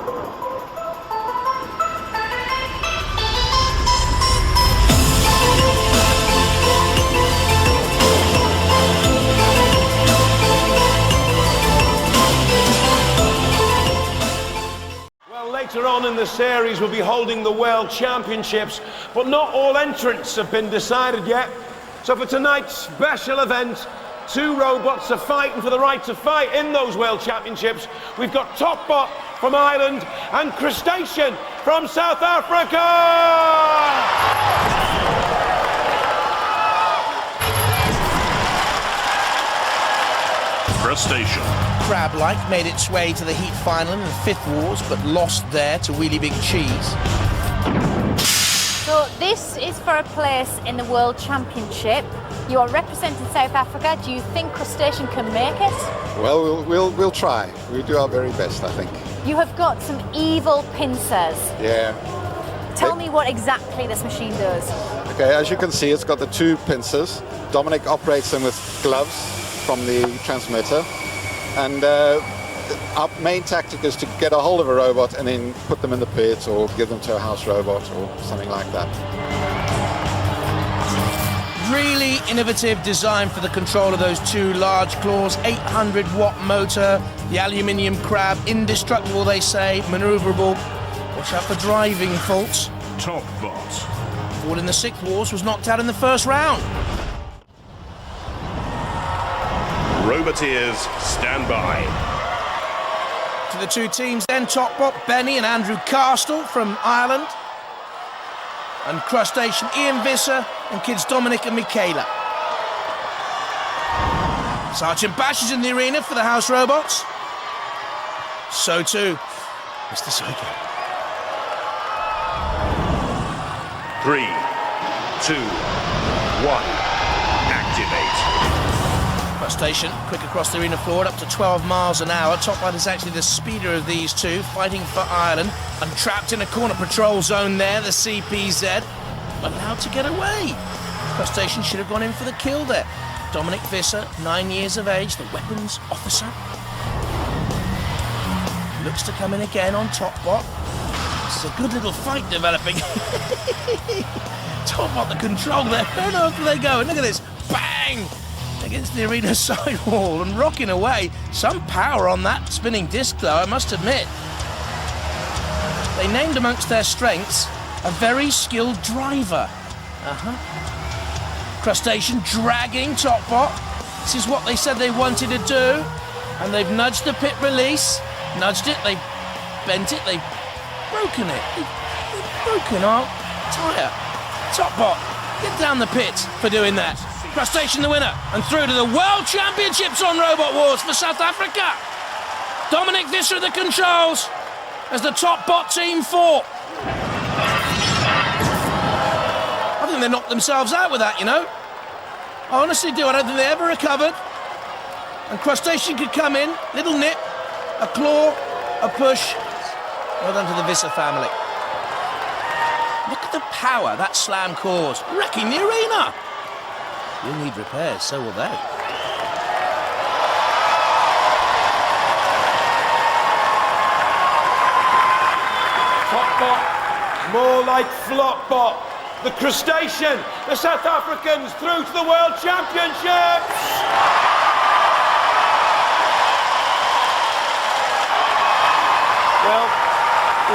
Later on in the series, we'll be holding the World Championships, but not all entrants have been decided yet. So for tonight's special event, 2 robots are fighting for the right to fight in those World Championships. We've got Topbot from Ireland and Crushtacean from South Africa! Crushtacean. Crab-like made its way to the heat final in the 5th Wars, but lost there to Wheelie Big Cheese. So this is for a place in the World Championship. You are representing South Africa. Do you think Crushtacean can make it? Well, we'll try. We'll do our very best, I think. You have got some evil pincers. Yeah. Tell me what exactly this machine does. Okay, as you can see, it's got the 2 pincers. Dominic operates them with gloves from the transmitter. And our main tactic is to get a hold of a robot and then put them in the pit or give them to a house robot or something like that. Really innovative design for the control of those 2 large claws, 800-watt motor, the aluminium crab, indestructible they say, manoeuvrable. Watch out for driving faults. Topbot. Fought in the 6th Wars, was knocked out in the 1st round. Roboteers, stand by. To the 2 teams then, Topbot, Benny and Andrew Castle from Ireland. And Crushtacean, Ian Visser and kids Dominic and Michaela. Sergeant Bash is in the arena for the house robots. So too, Mr. Psycho. 3, 2, 1, activate. Crushtacean, quick across the arena floor at up to 12 miles an hour. Topbot is actually the speeder of these 2, fighting for Ireland. And trapped in a corner patrol zone there, the CPZ. Allowed to get away. Crushtacean should have gone in for the kill there. Dominic Visser, 9 years of age, the weapons officer. Looks to come in again on Topbot. This is a good little fight developing. Topbot, the control there. Where on earth do they go? And look at this. Bang! Against the arena sidewall and rocking away. Some power on that spinning disc, though, I must admit. They named amongst their strengths a very skilled driver. Crushtacean dragging Topbot. This is what they said they wanted to do. And they've nudged the pit release. Nudged it, they've bent it, they've broken it. They've broken our tyre. Topbot, get down the pit for doing that. Crushtacean the winner, and through to the World Championships on Robot Wars for South Africa. Dominic Visser at the controls as the Topbot team fought. I think they knocked themselves out with that, you know. I honestly do. I don't think they ever recovered. And Crushtacean could come in, little nip, a claw, a push. Well done to the Visser family. Look at the power that slam caused, wrecking the arena. You'll need repairs, so will they. Topbot, more like Flopbot. The Crushtacean, the South Africans through to the World Championships! Well,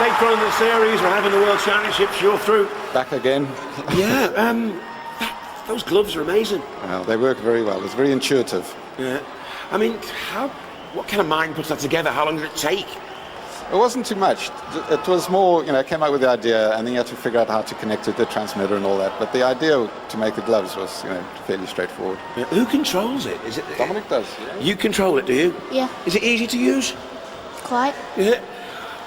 later on in the series, we're having the World Championships, you're through. Back again. Yeah, those gloves are amazing. Well, they work very well. It's very intuitive. Yeah. I mean, what kind of mind puts that together? How long did it take? It wasn't too much. It was more, I came up with the idea and then you had to figure out how to connect it to the transmitter and all that. But the idea to make the gloves was, fairly straightforward. Yeah. Who controls it? Is it Dominic does. Yeah. You control it, do you? Yeah. Is it easy to use? Quite. Yeah.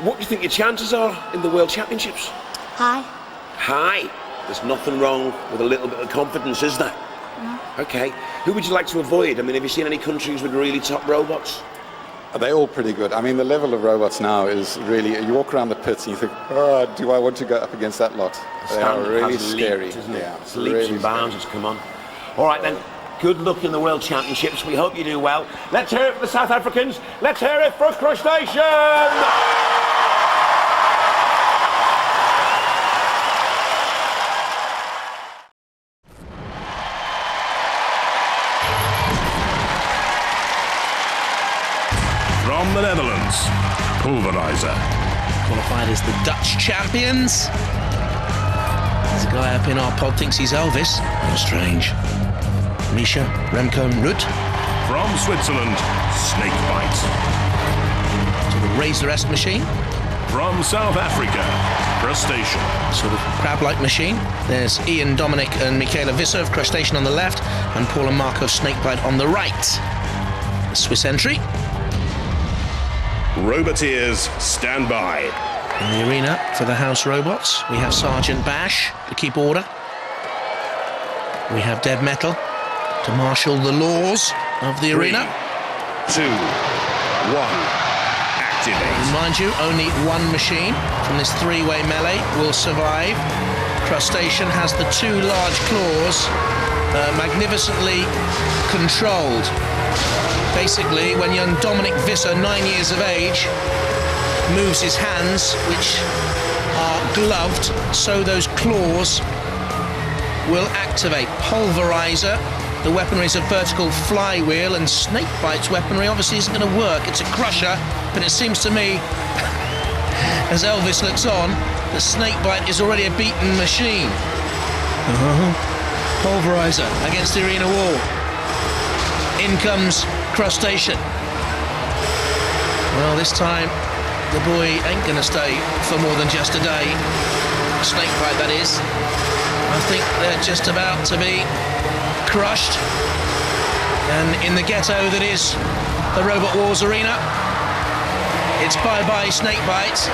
What do you think your chances are in the World Championships? High. High. There's nothing wrong with a little bit of confidence, is there? No. Okay. Who would you like to avoid? I mean, have you seen any countries with really top robots? They're all pretty good. I mean, the level of robots now is really, you walk around the pits and you think, do I want to go up against that lot? They are really scary. Leaped, isn't it? Yeah, It's leaps really and bounds, it's come on. All right then, good luck in the World Championships. We hope you do well. Let's hear it for the South Africans. Let's hear it for Crushtacean! From the Netherlands, PulverizeR. Qualified as the Dutch champions. There's a guy up in our pod thinks he's Elvis. How strange. Misha Remco Rutt. From Switzerland, Snakebite. Sort of RazorS machine. From South Africa, Crushtacean. Sort of crab-like machine. There's Ian, Dominic and Michaela Visser of Crushtacean on the left and Paul and Marco Snakebite on the right. The Swiss entry. Roboteers, stand by. In the arena for the house robots, we have Sergeant Bash to keep order. We have Dev Metal to marshal the laws of the arena. 3, 2, 1, activate. Mind you, only one machine from this three-way melee will survive. Crushtacean has the two large claws magnificently controlled. Basically, when young Dominic Visser, 9 years of age, moves his hands, which are gloved, so those claws will activate. PulverizeR, the weaponry is a vertical flywheel, and Snakebite's weaponry obviously isn't going to work. It's a crusher, but it seems to me, as Elvis looks on, the Snakebite is already a beaten machine. PulverizeR against the arena wall. In comes Crushtacean. Well, this time the boy ain't gonna stay for more than just a day. Snakebite, that is. I think they're just about to be crushed. And in the ghetto that is the Robot Wars arena, it's bye-bye Snakebite.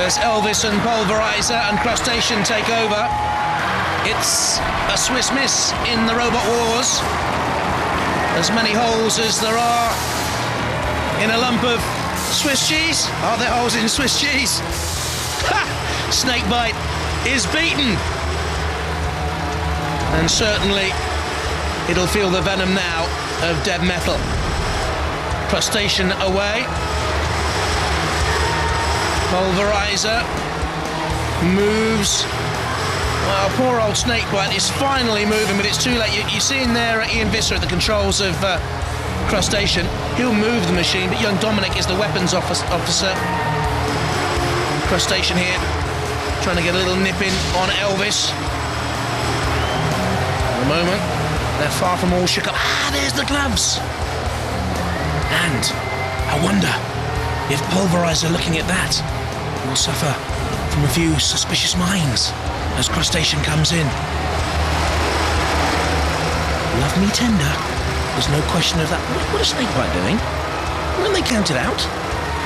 As Elvis and PulverizeR and Crushtacean take over, it's a Swiss miss in the Robot Wars. As many holes as there are in a lump of Swiss cheese. Are there holes in Swiss cheese? Ha! Snakebite is beaten. And certainly it'll feel the venom now of Dev Metal. Crushtacean away. PulverizeR moves. Well, poor old Snakebite is finally moving, but it's too late. You see in there Ian Visser at the controls of Crushtacean. He'll move the machine, but young Dominic is the weapons officer. Crushtacean here, trying to get a little nip in on Elvis. At the moment, they're far from all shook up. Ah, there's the gloves! And I wonder if PulverizeR, looking at that, will suffer from a few suspicious minds as Crushtacean comes in. Love me tender. There's no question of that. What is Snakebite doing? When they counted out?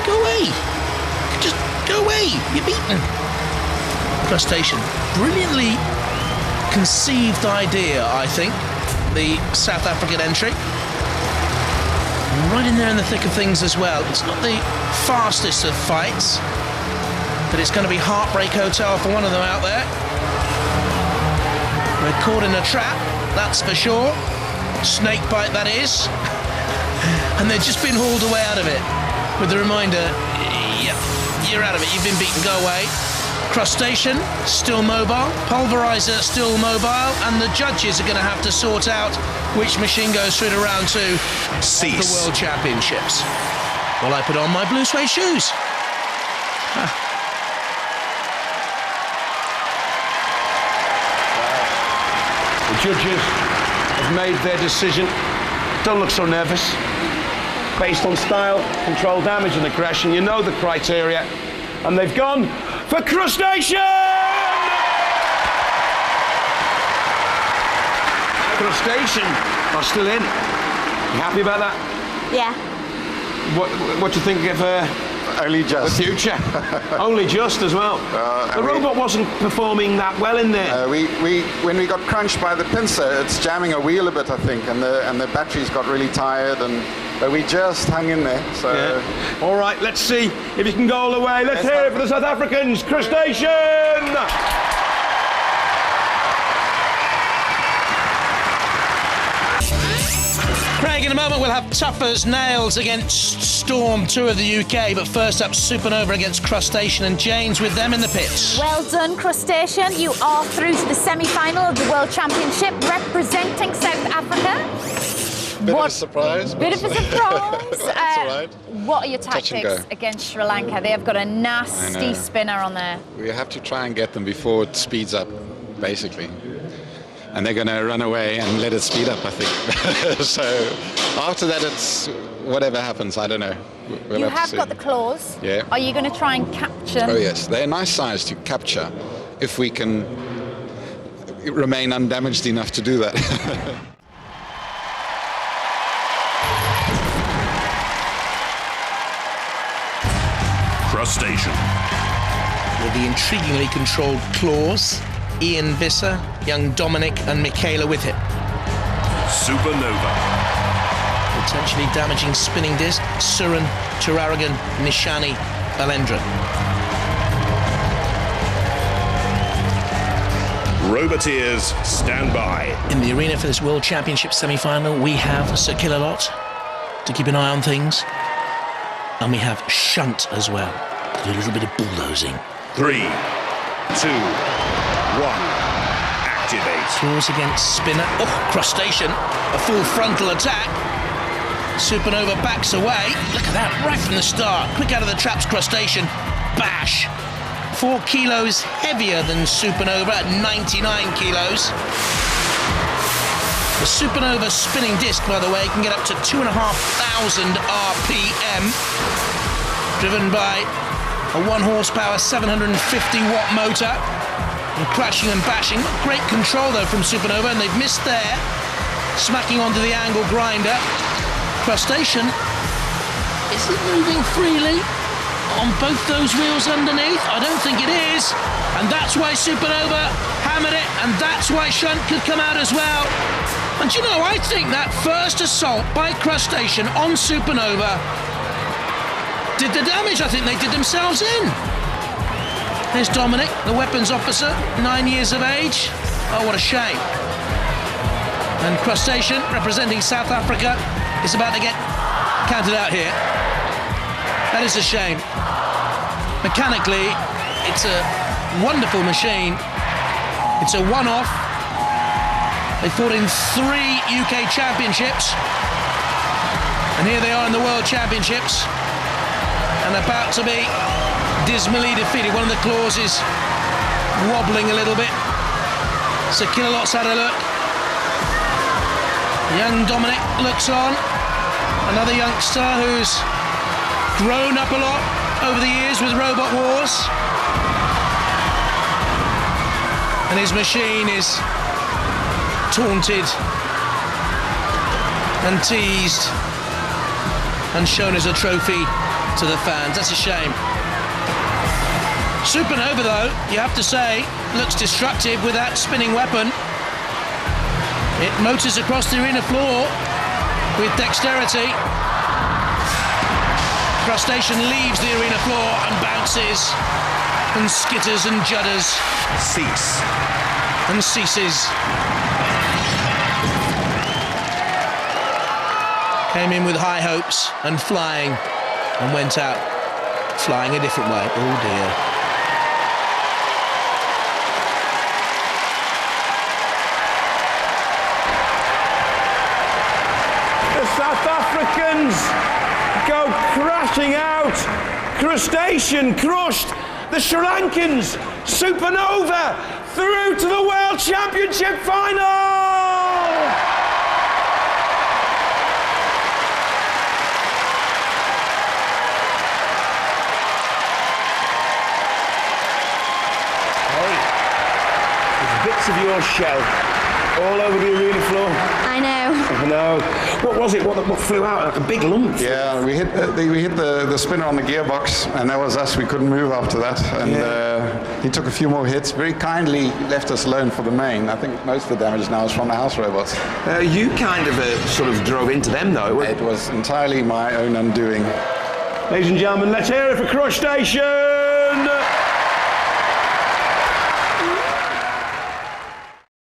Go away. Just go away. You're beaten. Crushtacean. Brilliantly conceived idea, I think. The South African entry. Right in there in the thick of things as well. It's not the fastest of fights, but it's going to be Heartbreak Hotel for one of them out there. We're caught in a trap, that's for sure. Snakebite, that is. And they've just been hauled away out of it with the reminder, yep, you're out of it, you've been beaten, go away. Crushtacean, still mobile. PulverizeR, still mobile. And the judges are going to have to sort out which machine goes through to round 2 of the World Championships. Well, I put on my blue suede shoes. The judges have made their decision. Don't look so nervous. Based on style, control damage and aggression, you know the criteria. And they've gone for Crushtacean! Crushtacean are still in. You happy about that? Yeah. What do you think of Only just. the future? Only just as well. The robot wasn't performing that well in there. When we got crunched by the pincer, it's jamming a wheel a bit, I think, and the batteries got really tired, but we just hung in there. So. Yeah. All right, let's see if you can go all the way. Let's hear it for the South Africans, Crushtacean! Craig, in a moment we'll have tough as nails against Storm, 2 of the UK, but first up Supernova against Crushtacean, and Jane's with them in the pits. Well done, Crushtacean. You are through to the semi-final of the World Championship, representing South Africa. Bit of a surprise. Bit of a surprise. That's all right. What are your Touch and tactics go. against Sri Lanka? They have got a nasty spinner on there. We have to try and get them before it speeds up, basically. And they're going to run away and let it speed up, I think. So after that, it's whatever happens. I don't know. We'll You have to have see. got the claws. Yeah. Are you going to try and capture them? Oh yes, they're a nice size to capture if we can remain undamaged enough to do that. Crushtacean. With the intriguingly controlled claws, Ian Visser, young Dominic and Michaela with it. Supernova. Potentially damaging spinning disc, Suran, Turaragan, Nishani, Balendra. Roboteers, stand by. In the arena for this World Championship semi-final, we have Sir Killalot to keep an eye on things. And we have Shunt as well, to do a little bit of bulldozing. 3, 2, 1. Activate. Claws against spinner. Oh, Crushtacean, a full frontal attack. Supernova backs away. Look at that, right from the start. Quick out of the traps, Crushtacean. Bash. 4 kilos heavier than Supernova at 99 kilos. The Supernova spinning disc, by the way, can get up to 2,500 RPM. Driven by a 1 horsepower, 750 watt motor. And crashing and bashing. Great control, though, from Supernova, and they've missed there. Smacking onto the angle grinder. Crushtacean, is it moving freely on both those wheels underneath? I don't think it is. And that's why Supernova hammered it, and that's why Shunt could come out as well. And you know, I think that first assault by Crushtacean on Supernova did the damage I think they did themselves in. There's Dominic, the weapons officer, 9 years of age. Oh, what a shame. And Crushtacean, representing South Africa, is about to get counted out here. That is a shame. Mechanically, it's a wonderful machine. It's a one-off. They fought in 3 UK championships. And here they are in the World Championships. And about to be dismally defeated. One of the claws is wobbling a little bit. So Killalot's had a look. Young Dominic looks on. Another youngster who's grown up a lot over the years with Robot Wars. And his machine is taunted and teased and shown as a trophy to the fans. That's a shame. Supernova, though, you have to say, looks destructive with that spinning weapon. It motors across the arena floor with dexterity. Crushtacean leaves the arena floor and bounces and skitters and judders. Cease. And ceases. Came in with high hopes and flying and went out flying a different way. Oh dear. The South Africans go crashing out. Crushtacean crushed. The Sri Lankans, Supernova, through to the World Championship final! There's bits of your shell all over the arena floor. I know. I know. What was it? What flew out? A big lump? Yeah, we hit the spinner on the gearbox, and that was us. We couldn't move after that. And he took a few more hits. Very kindly left us alone for the main. I think most of the damage now is from the house robots. You kind of sort of drove into them, though. It was entirely my own undoing. Ladies and gentlemen, let's hear it for Crushtacean!